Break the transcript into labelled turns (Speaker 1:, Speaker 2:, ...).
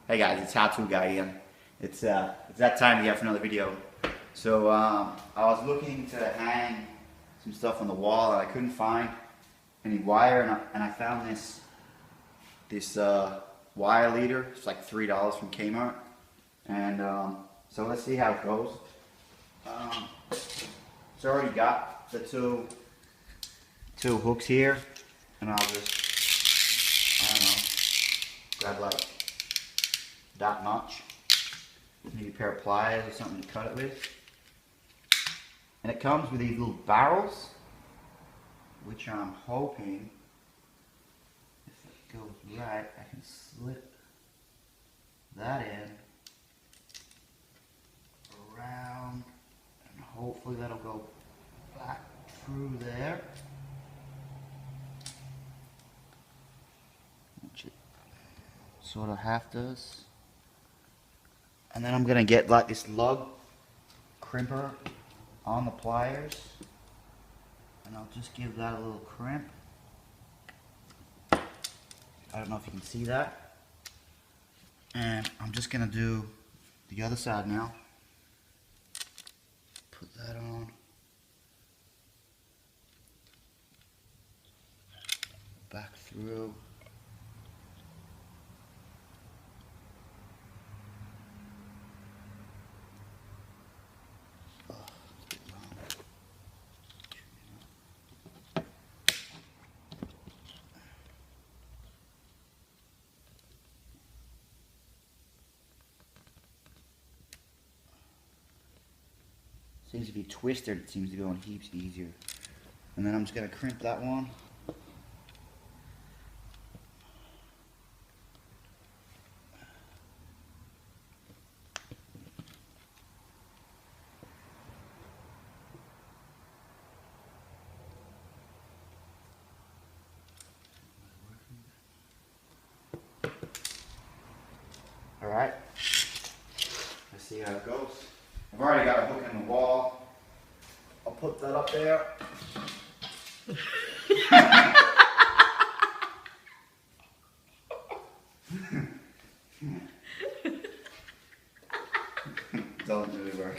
Speaker 1: Hey guys, it's How To Guy Ian. It's that time again for another video. So I was looking to hang some stuff on the wall and I couldn't find any wire, and I found this wire leader. It's like $3 from Kmart, and so let's see how it goes. It's already got the two hooks here, and I'll just, I don't know, grab like that much, maybe a pair of pliers or something to cut it with. And it comes with these little barrels, which I'm hoping, if it goes right, I can slip that in around, and hopefully that'll go back through there. Which it sort of half does. And then I'm gonna get like this lug crimper on the pliers, and I'll just give that a little crimp. I don't know if you can see that. And I'm just gonna do the other side now. Put that on. Back through. Seems to be twisted, it seems to go in heaps easier. And then I'm just going to crimp that one. Alright, let's see how it goes. I've already got a hook in the wall. I'll put that up there. Doesn't really work.